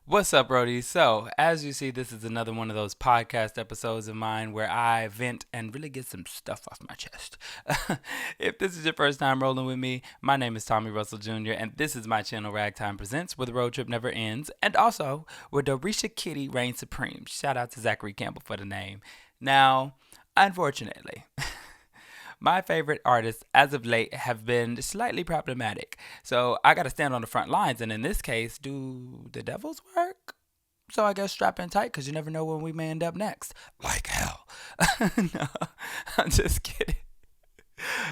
What's up, Brody? So, as you see, this is another one of those podcast episodes of mine where I vent and really get some stuff off my chest. If this is your first time rolling with me, my name is Tommy Russell Jr., and this is my channel Ragtime Presents, where the road trip never ends, and also where Doreesha Kitty reigns supreme. Shout out to Zachary Campbell for the name. Now, unfortunately, my favorite artists as of late have been slightly problematic. So I got to stand on the front lines. And in this case, do the devils work? So I guess strap in tight because you never know when we may end up next. Like hell. No, I'm just kidding.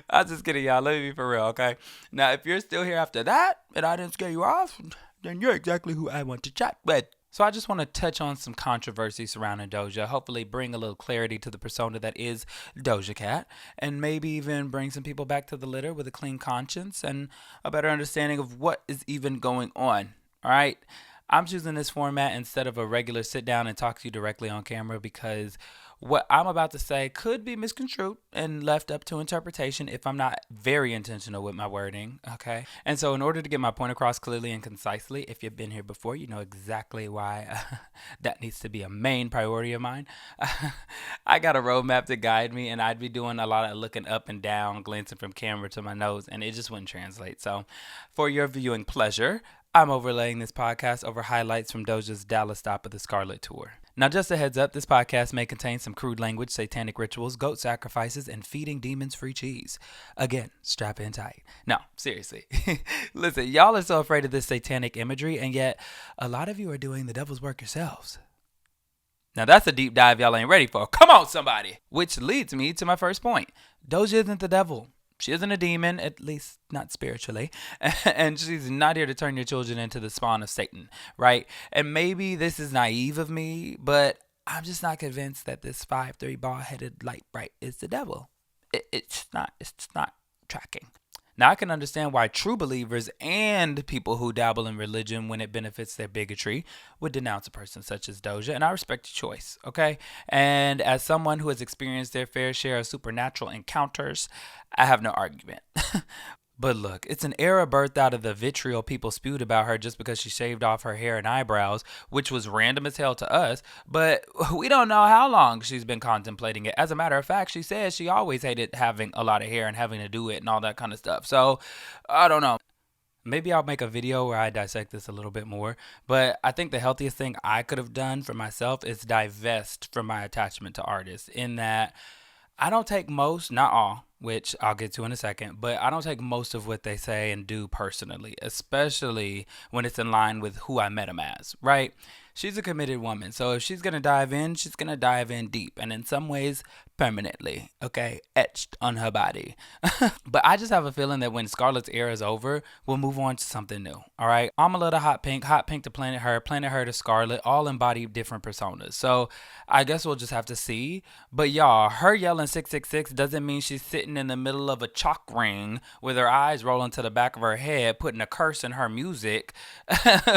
I'm just kidding, y'all. Let me be for real, okay? Now, if you're still here after that and I didn't scare you off, then you're exactly who I want to chat with. So I just want to touch on some controversy surrounding Doja, hopefully bring a little clarity to the persona that is Doja Cat, and maybe even bring some people back to the litter with a clean conscience and a better understanding of what is even going on. All right? I'm choosing this format instead of a regular sit down and talk to you directly on camera because what I'm about to say could be misconstrued and left up to interpretation if I'm not very intentional with my wording, okay? And so, in order to get my point across clearly and concisely, if you've been here before, you know exactly why that needs to be a main priority of mine. I got a roadmap to guide me, and I'd be doing a lot of looking up and down, glancing from camera to my nose, and it just wouldn't translate. So, for your viewing pleasure, I'm overlaying this podcast over highlights from Doja's Dallas stop of the Scarlet Tour. Now, just a heads up, this podcast may contain some crude language, satanic rituals, goat sacrifices, and feeding demons free cheese. Again, strap in tight. No, seriously. Listen, y'all are so afraid of this satanic imagery, and yet a lot of you are doing the devil's work yourselves. Now, that's a deep dive y'all ain't ready for. Come on, somebody! Which leads me to my first point. Doja isn't the devil. She isn't a demon, at least not spiritually. And she's not here to turn your children into the spawn of Satan, right? And maybe this is naive of me, but I'm just not convinced that this 5'3" bald headed light bright is the devil. It's not tracking. Now, I can understand why true believers and people who dabble in religion when it benefits their bigotry would denounce a person such as Doja, and I respect your choice, okay? And as someone who has experienced their fair share of supernatural encounters, I have no argument. But look, it's an era birthed out of the vitriol people spewed about her just because she shaved off her hair and eyebrows, which was random as hell to us, but we don't know how long she's been contemplating it. As a matter of fact, she says she always hated having a lot of hair and having to do it and all that kind of stuff. So, I don't know. Maybe I'll make a video where I dissect this a little bit more, but I think the healthiest thing I could have done for myself is divest from my attachment to artists in that I don't take most, not all, which I'll get to in a second, but I don't take most of what they say and do personally, especially when it's in line with who I met them as, right? She's a committed woman, so if she's gonna dive in, she's gonna dive in deep, and in some ways, permanently, okay? Etched on her body. But I just have a feeling that when Scarlet's era is over, we'll move on to something new, all right? Amala to Hot Pink to Planet Her to Scarlet, all embody different personas. So I guess we'll just have to see. But y'all, her yelling 666 doesn't mean she's sitting in the middle of a chalk ring with her eyes rolling to the back of her head, putting a curse in her music,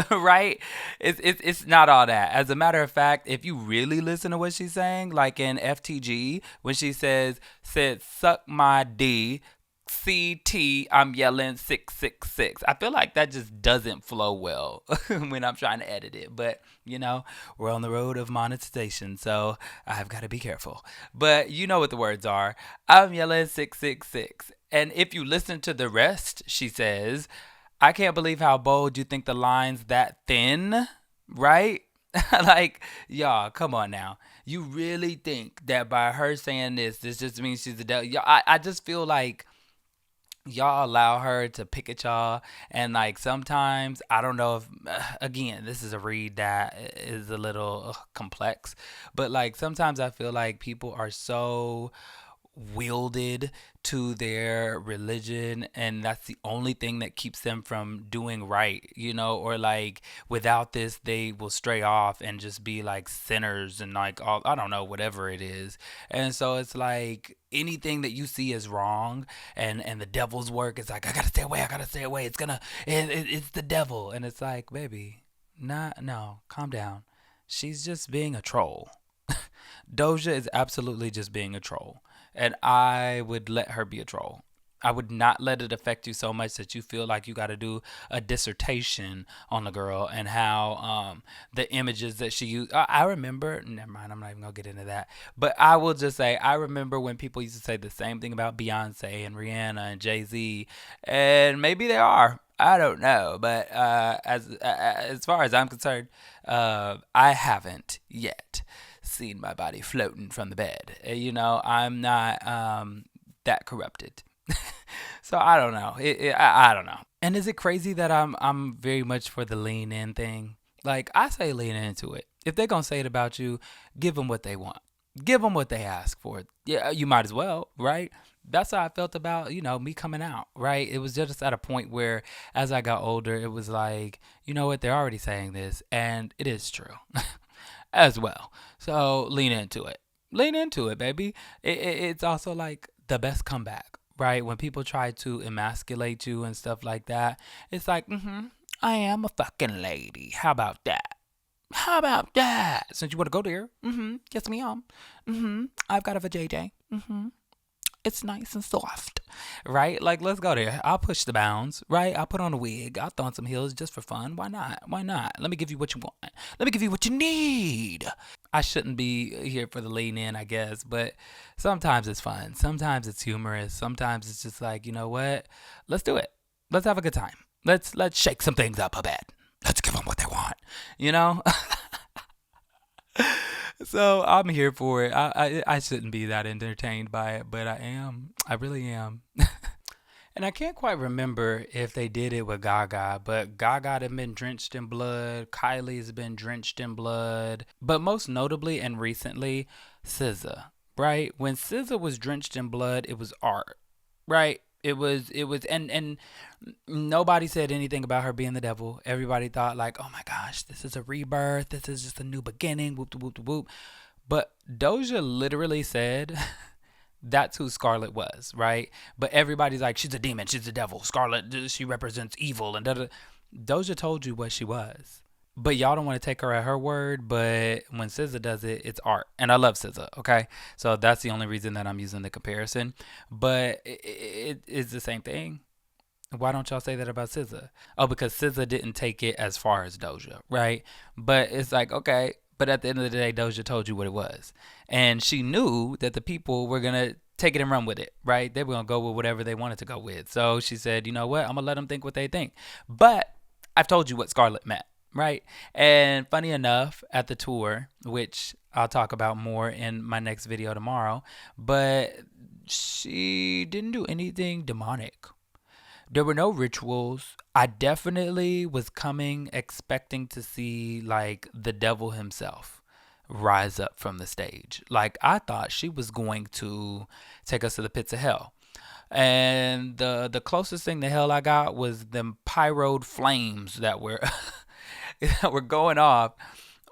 right? It's not all that. As a matter of fact, if you really listen to what she's saying, like in FTG, when she said suck my D, CT, I'm yelling 666. I feel like that just doesn't flow well when I'm trying to edit it. But, you know, we're on the road of monetization, so I've got to be careful. But you know what the words are. I'm yelling 666. And if you listen to the rest, she says, I can't believe how bold you think the line's that thin, right? Like, y'all, come on now. You really think that by her saying this just means she's the devil? Y'all, I just feel like y'all allow her to pick at y'all, and like sometimes I don't know if again, this is a read that is a little complex, but like sometimes I feel like people are so wielded to their religion, and that's the only thing that keeps them from doing right, you know, or like without this they will stray off and just be like sinners and like all, I don't know, whatever it is. And so it's like anything that you see is wrong, and the devil's work is like, I gotta stay away, it's the devil. And it's like, baby, not, no, calm down. She's just being a troll. Doja is absolutely just being a troll, and I would let her be a troll. I would not let it affect you so much that you feel like you got to do a dissertation on the girl and how the images that she used. I remember, never mind, I'm not even going to get into that. But I will just say, I remember when people used to say the same thing about Beyonce and Rihanna and Jay-Z. And maybe they are. I don't know. But as far as I'm concerned, I haven't yet seen my body floating from the bed. I'm not that corrupted. So I don't know. I don't know. And is it crazy that I'm very much for the lean in thing? Like I say, lean into it. If they're gonna say it about you, give them what they want. Give them what they ask for. Yeah, you might as well, right? That's how I felt about me coming out, right? It was just at a point where, as I got older, it was like, you know what? They're already saying this, and it is true, as well. So lean into it. Lean into it, baby. It's also like the best comeback, right? When people try to emasculate you and stuff like that, it's like, I am a fucking lady. How about that? How about that? Since you want to go there, yes, ma'am. I've got a vajayjay. It's nice and soft, right? Like, let's go there. I'll push the bounds, right? I'll put on a wig. I'll throw on some heels just for fun. Why not? Why not? Let me give you what you want. Let me give you what you need. I shouldn't be here for the lean in, I guess, but sometimes it's fun. Sometimes it's humorous. Sometimes it's just like, you know what? Let's do it. Let's have a good time. Let's shake some things up a bit. Let's give them what they want, you know? So I'm here for it. I shouldn't be that entertained by it, but I am. I really am. And I can't quite remember if they did it with Gaga, but Gaga had been drenched in blood. Kylie's been drenched in blood. But most notably and recently, SZA, right? When SZA was drenched in blood, it was art, right? It was and nobody said anything about her being the devil. Everybody thought like, oh my gosh, this is a rebirth. This is just a new beginning. Whoop whoop whoop whoop. But Doja literally said that's who Scarlet was, right? But everybody's like, she's a demon, she's a devil. Scarlet, she represents evil, and da da. Doja told you what she was. But y'all don't want to take her at her word. But when SZA does it, it's art. And I love SZA, okay? So that's the only reason that I'm using the comparison. But it's the same thing. Why don't y'all say that about SZA? Oh, because SZA didn't take it as far as Doja, right? But it's like, okay, but at the end of the day, Doja told you what it was. And she knew that the people were going to take it and run with it, right? They were going to go with whatever they wanted to go with. So she said, you know what? I'm going to let them think what they think. But I've told you what Scarlet meant, right? And funny enough, at the tour, which I'll talk about more in my next video tomorrow, but she didn't do anything demonic. There were no rituals. I definitely was coming expecting to see like the devil himself rise up from the stage. Like I thought she was going to take us to the pits of hell. And the closest thing to hell I got was them pyroed flames that were that were going off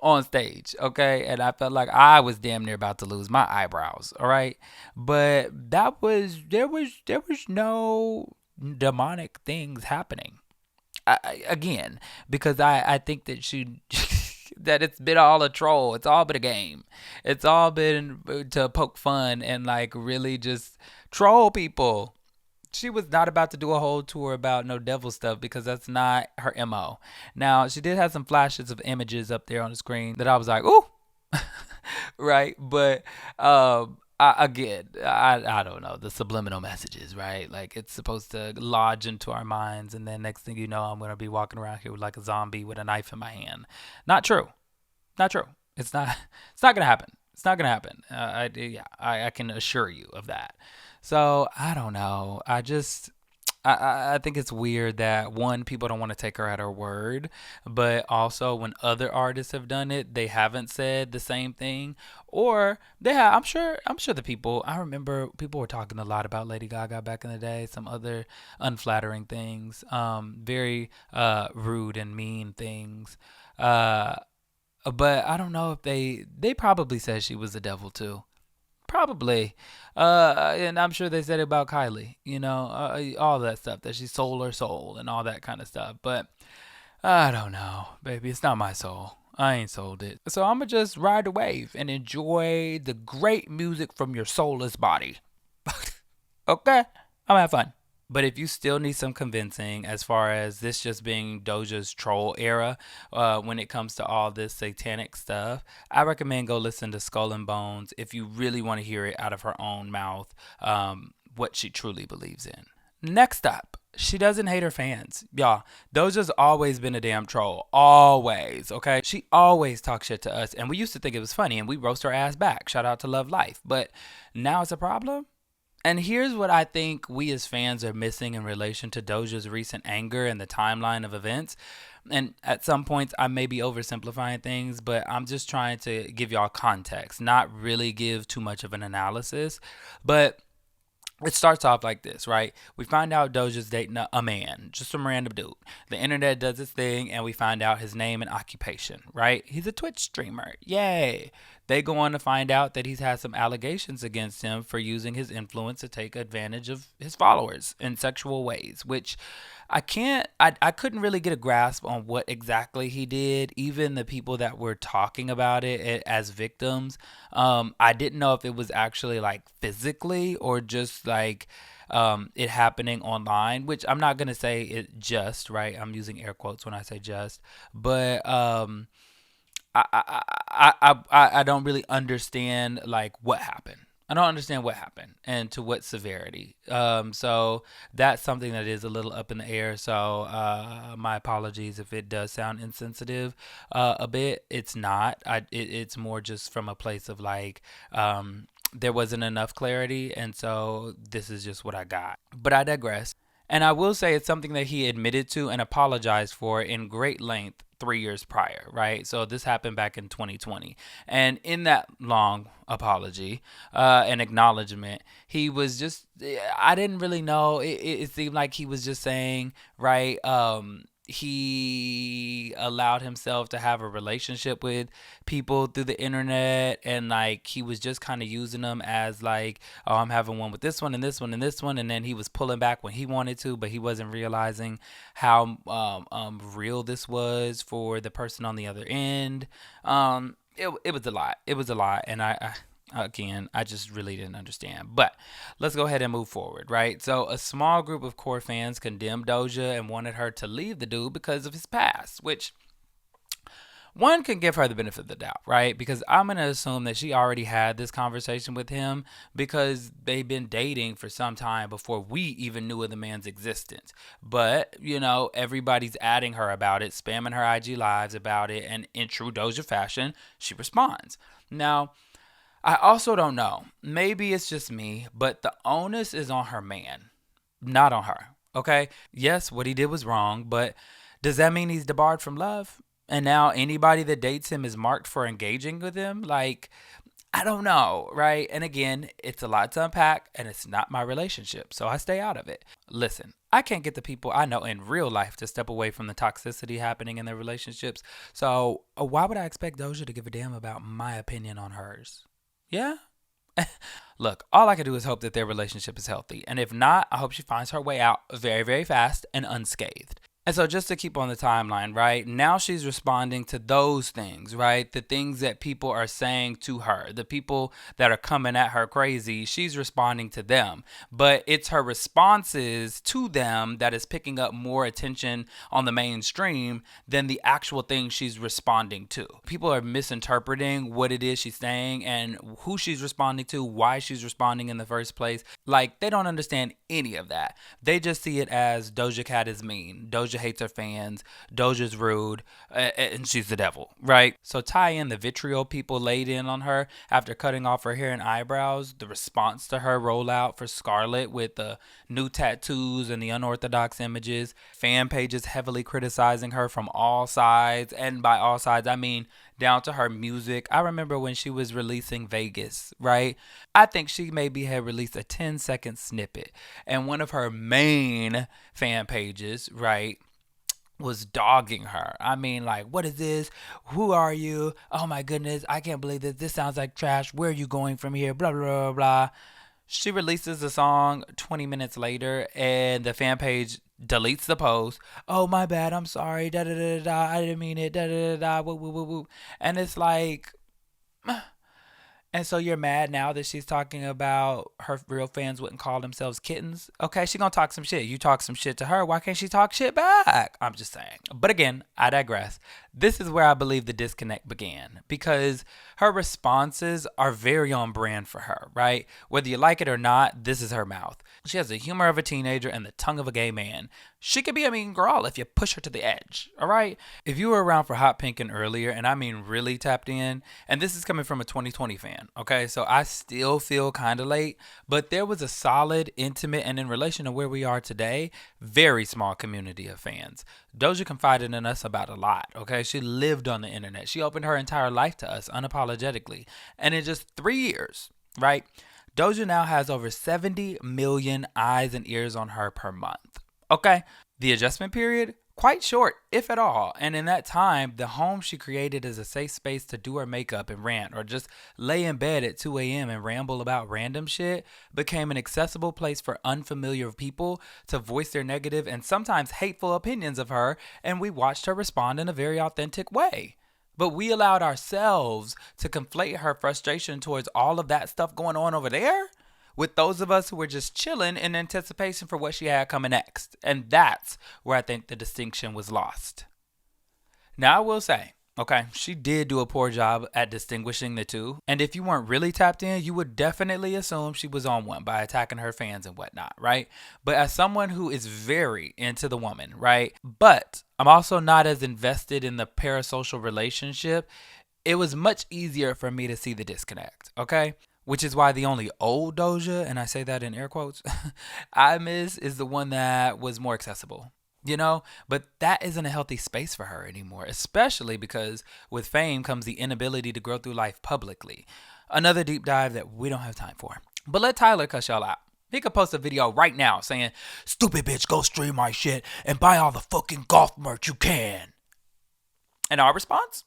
on stage, okay? And I felt like I was damn near about to lose my eyebrows, all right? But there was no demonic things happening. Again, because I think that she that it's been all a troll. It's all been a game. It's all been to poke fun and like really just troll people. She was not about to do a whole tour about no devil stuff because that's not her MO. Now, she did have some flashes of images up there on the screen that I was like, ooh, right? But I don't know, the subliminal messages, right? Like it's supposed to lodge into our minds, and then next thing you know, I'm gonna be walking around here with like a zombie with a knife in my hand. Not true. Not true. It's not. It's not gonna happen. It's not gonna happen. I can assure you of that. So I don't know. I think it's weird that one, people don't want to take her at her word, but also when other artists have done it, they haven't said the same thing, or they have. I'm sure the people. I remember people were talking a lot about Lady Gaga back in the day. Some other unflattering things, very rude and mean things. Uh, but I don't know if they probably said she was the devil too. Probably. And I'm sure they said it about Kylie, all that stuff, that she sold her soul and all that kind of stuff. But I don't know, baby. It's not my soul. I ain't sold it. So I'm going to just ride the wave and enjoy the great music from your soulless body. Okay? I'm going to have fun. But if you still need some convincing as far as this just being Doja's troll era, when it comes to all this satanic stuff, I recommend go listen to Skull and Bones if you really want to hear it out of her own mouth, what she truly believes in. Next up, she doesn't hate her fans. Y'all, Doja's always been a damn troll. Always, okay? She always talks shit to us, and we used to think it was funny, and we roast her ass back. Shout out to Love Life. But now it's a problem? And here's what I think we as fans are missing in relation to Doja's recent anger and the timeline of events. And at some points, I may be oversimplifying things, but I'm just trying to give y'all context, not really give too much of an analysis. But it starts off like this, right? We find out Doja's dating a man, just some random dude. The internet does its thing, and we find out his name and occupation, right? He's a Twitch streamer. Yay. They go on to find out that he's had some allegations against him for using his influence to take advantage of his followers in sexual ways, which I couldn't really get a grasp on what exactly he did. Even the people that were talking about it as victims, I didn't know if it was actually like physically or just like it happening online, which I'm not going to say it just, right? I'm using air quotes when I say just, but I don't really understand like what happened. I don't understand what happened and to what severity. So that's something that is a little up in the air. So my apologies if it does sound insensitive a bit. It's not. It's more just from a place of like there wasn't enough clarity, and so this is just what I got. But I digress. And I will say it's something that he admitted to and apologized for in great length 3 years prior, right? So this happened back in 2020. And in that long apology and acknowledgement, he was just, I didn't really know. It seemed like he was just saying, right, he allowed himself to have a relationship with people through the internet, and like he was just kind of using them as like, oh, I'm having one with this one and this one and this one, and then he was pulling back when he wanted to, but he wasn't realizing how real this was for the person on the other end. It was a lot. It was a lot, and again, I just really didn't understand. But let's go ahead and move forward, right? So a small group of core fans condemned Doja and wanted her to leave the dude because of his past, which one can give her the benefit of the doubt, right? Because I'm going to assume that she already had this conversation with him because they've been dating for some time before we even knew of the man's existence. But, you know, everybody's adding her about it, spamming her IG lives about it, and in true Doja fashion, she responds. Now, I also don't know. Maybe it's just me, but the onus is on her man, not on her. Okay? Yes, what he did was wrong, but does that mean he's debarred from love? And now anybody that dates him is marked for engaging with him? Like, I don't know, right? And again, it's a lot to unpack, and it's not my relationship, so I stay out of it. Listen, I can't get the people I know in real life to step away from the toxicity happening in their relationships. So why would I expect Doja to give a damn about my opinion on hers? Yeah. Look, all I can do is hope that their relationship is healthy. And if not, I hope she finds her way out very, very fast and unscathed. And so just to keep on the timeline, right? Now she's responding to those things, right? The things that people are saying to her, the people that are coming at her crazy, she's responding to them. But it's her responses to them that is picking up more attention on the mainstream than the actual thing she's responding to. People are misinterpreting what it is she's saying and who she's responding to, why she's responding in the first place. Like, they don't understand any of that. They just see it as Doja Cat is mean. Doja hates her fans. Doja's rude, and she's the devil, right? So tie in the vitriol people laid in on her after cutting off her hair and eyebrows, the response to her rollout for Scarlet with the new tattoos and the unorthodox images, fan pages heavily criticizing her from all sides, and by all sides, I mean down to her music. I remember when she was releasing Vegas, right? I think she maybe had released a 10-second snippet, and one of her main fan pages, right, was dogging her. I mean, like, what is this? Who are you? Oh my goodness, I can't believe this. This sounds like trash. Where are you going from here? Blah, blah, blah, blah. She releases the song 20 minutes later, and the fan page deletes the post. Oh, my bad. I'm sorry. Da da da da. I didn't mean it. Da da da da. Woo woo woo woo. And it's like, And so you're mad now that she's talking about her real fans wouldn't call themselves kittens? Okay, she gonna talk some shit. You talk some shit to her. Why can't she talk shit back? I'm just saying. But again, I digress. This is where I believe the disconnect began because her responses are very on brand for her, right? Whether you like it or not, this is her mouth. She has the humor of a teenager and the tongue of a gay man. She could be a mean girl if you push her to the edge, all right? If you were around for Hot Pink and earlier, and I mean really tapped in, and this is coming from a 2020 fan, okay? So I still feel kind of late, but there was a solid, intimate, and in relation to where we are today, very small community of fans. Doja confided in us about a lot, okay? She lived on the internet. She opened her entire life to us unapologetically. And in just 3 years, right? Doja now has over 70 million eyes and ears on her per month. Okay? The adjustment period, quite short, if at all. And in that time, the home she created as a safe space to do her makeup and rant or just lay in bed at 2 a.m. and ramble about random shit became an accessible place for unfamiliar people to voice their negative and sometimes hateful opinions of her, and we watched her respond in a very authentic way. But we allowed ourselves to conflate her frustration towards all of that stuff going on over there with those of us who were just chilling in anticipation for what she had coming next. And that's where I think the distinction was lost. Now, I will say, okay, she did do a poor job at distinguishing the two. And if you weren't really tapped in, you would definitely assume she was on one by attacking her fans and whatnot, right? But as someone who is very into the woman, right? But I'm also not as invested in the parasocial relationship. It was much easier for me to see the disconnect, okay? Which is why the only old Doja, and I say that in air quotes, I miss is the one that was more accessible. You know, but that isn't a healthy space for her anymore, especially because with fame comes the inability to grow through life publicly. Another deep dive that we don't have time for. But let Tyler cuss y'all out. He could post a video right now saying, "Stupid bitch, go stream my shit and buy all the fucking golf merch you can." And our response?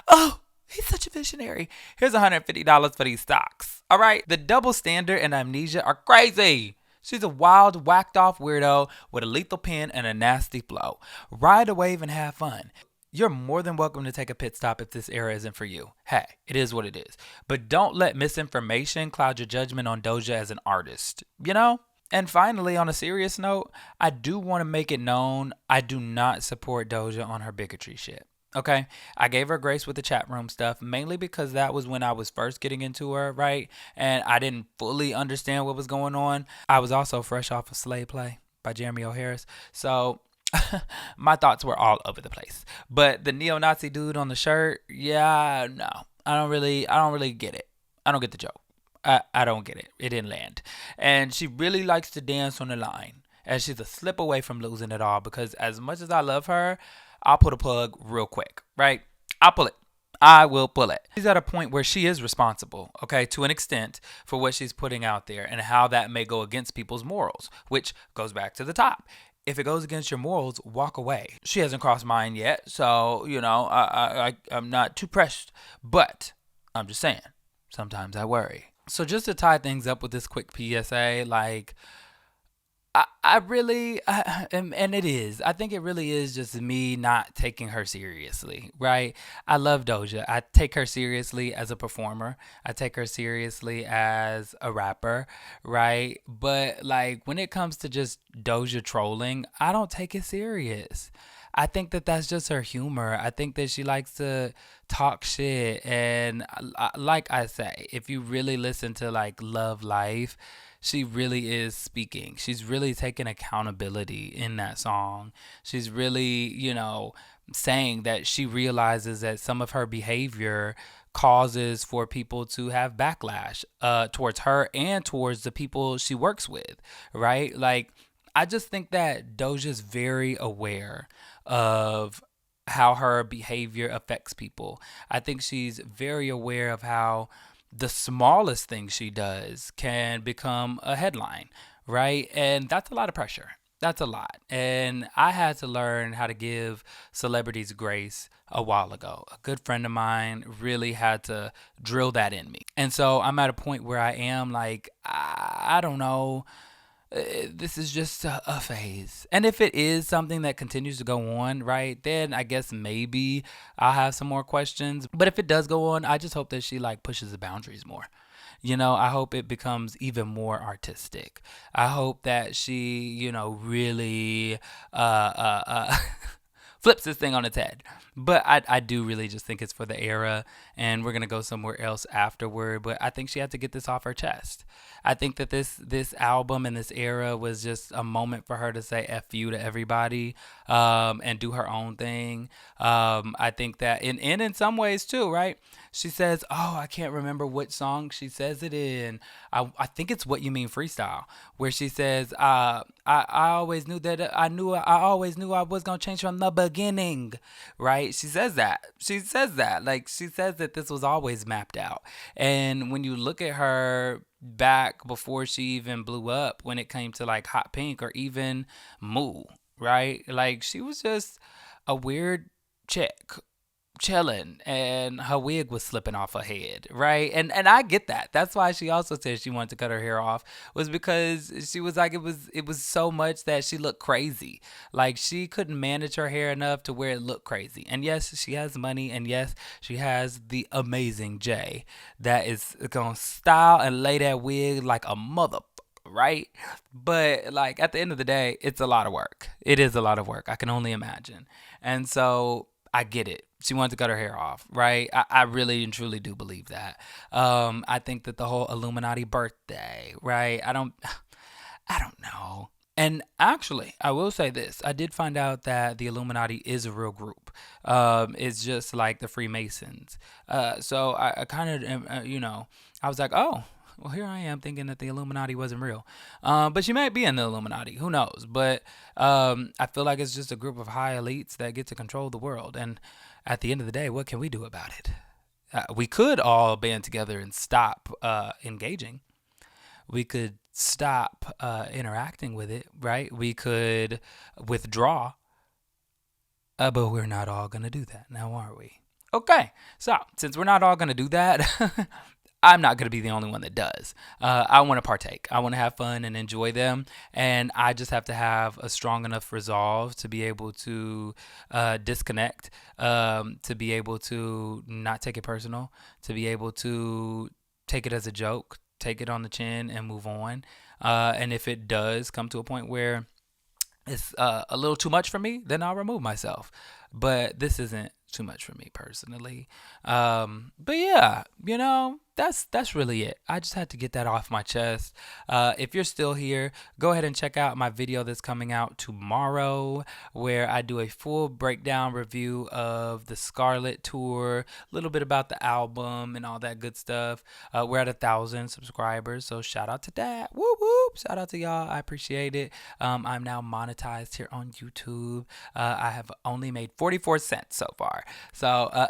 Oh, he's such a visionary. Here's $150 for these stocks. All right, the double standard and amnesia are crazy. She's a wild, whacked off weirdo with a lethal pen and a nasty flow. Ride a wave and have fun. You're more than welcome to take a pit stop if this era isn't for you. Hey, it is what it is. But don't let misinformation cloud your judgment on Doja as an artist, you know? And finally, on a serious note, I do want to make it known I do not support Doja on her bigotry shit. Okay, I gave her grace with the chat room stuff, mainly because that was when I was first getting into her, right? And I didn't fully understand what was going on. I was also fresh off of Slay Play by Jeremy O'Harris. So my thoughts were all over the place. But the neo-Nazi dude on the shirt, yeah, no. I don't really get it. I don't get the joke. I don't get it. It didn't land. And she really likes to dance on the line. And she's a slip away from losing it all because as much as I love her, I'll pull the plug real quick, right? I'll pull it. I will pull it. She's at a point where she is responsible, okay, to an extent for what she's putting out there and how that may go against people's morals, which goes back to the top. If it goes against your morals, walk away. She hasn't crossed mine yet, so, you know, I'm not too pressed. But I'm just saying, sometimes I worry. So just to tie things up with this quick PSA, like, I really, and it is. I think it really is just me not taking her seriously, right? I love Doja. I take her seriously as a performer. I take her seriously as a rapper, right? But like when it comes to just Doja trolling, I don't take it serious. I think that that's just her humor. I think that she likes to talk shit. And like I say, if you really listen to like Love Life, she really is speaking. She's really taking accountability in that song. She's really, you know, saying that she realizes that some of her behavior causes for people to have backlash towards her and towards the people she works with, right? Like, I just think that Doja's very aware of how her behavior affects people. I think she's very aware of how the smallest thing she does can become a headline, right? And that's a lot of pressure. That's a lot. And I had to learn how to give celebrities grace a while ago. A good friend of mine really had to drill that in me. And so I'm at a point where I am like, I don't know. this is just a phase. And if it is something that continues to go on, right, then I guess maybe I'll have some more questions. But if it does go on, I just hope that she like pushes the boundaries more. I hope it becomes even more artistic. I hope that she, really flips this thing on its head. But I do really just think it's for the era, and we're gonna go somewhere else afterward. But I think she had to get this off her chest. I think that this album and this era was just a moment for her to say "f you" to everybody, and do her own thing. I think that in some ways too, right? She says, "Oh, I can't remember what song she says it in. I think it's What You Mean Freestyle, where she says, I always knew that I always knew I was gonna change from the beginning, right? She says that. She says that. Like she says that this was always mapped out. And when you look at her back before she even blew up, when it came to like Hot Pink or even Moo, right? Like she was just a weird chick chilling, and her wig was slipping off her head, right? And I get that. That's why she also said she wanted to cut her hair off, was because she was like it was so much that she looked crazy. Like she couldn't manage her hair enough to where it looked crazy. And yes, she has money, and yes, she has the amazing Jay that is gonna style and lay that wig like a mother, right? But like at the end of the day, it's a lot of work. It is a lot of work. I can only imagine. And so I get it. She wanted to cut her hair off, right? I really and truly do believe that. I think that the whole Illuminati birthday, right? I don't know. And actually, I will say this. I did find out that the Illuminati is a real group. It's just like the Freemasons. So I kind of, I was like, oh, well, here I am thinking that the Illuminati wasn't real. But she might be in the Illuminati. Who knows? But I feel like it's just a group of high elites that get to control the world. And at the end of the day, what can we do about it? We could all band together and stop engaging. We could stop interacting with it, right? We could withdraw, but we're not all going to do that now, are we? Okay, so since we're not all going to do that, I'm not going to be the only one that does. I want to partake. I want to have fun and enjoy them. And I just have to have a strong enough resolve to be able to disconnect, to be able to not take it personal, to be able to take it as a joke, take it on the chin, and move on. And if it does come to a point where it's a little too much for me, then I'll remove myself. But this isn't too much for me personally. But yeah, that's really it. I just had to get that off my chest. If you're still here, go ahead and check out my video that's coming out tomorrow, where I do a full breakdown review of the Scarlet tour, a little bit about the album and all that good stuff. We're at 1,000 subscribers, so shout out to that. Whoop whoop! Shout out to y'all. I appreciate it. I'm now monetized here on YouTube. I have only made 44 cents so far. So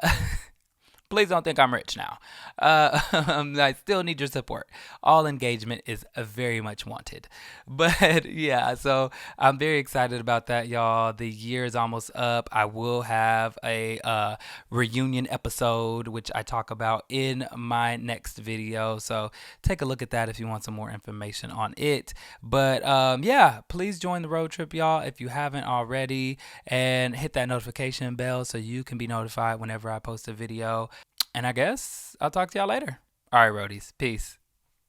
please don't think I'm rich now. I still need your support. All engagement is very much wanted. But yeah, so I'm very excited about that, y'all. The year is almost up. I will have a reunion episode, which I talk about in my next video. So take a look at that if you want some more information on it. But yeah, please join the road trip, y'all, if you haven't already. And hit that notification bell so you can be notified whenever I post a video. And I guess I'll talk to y'all later. All right, roadies. Peace.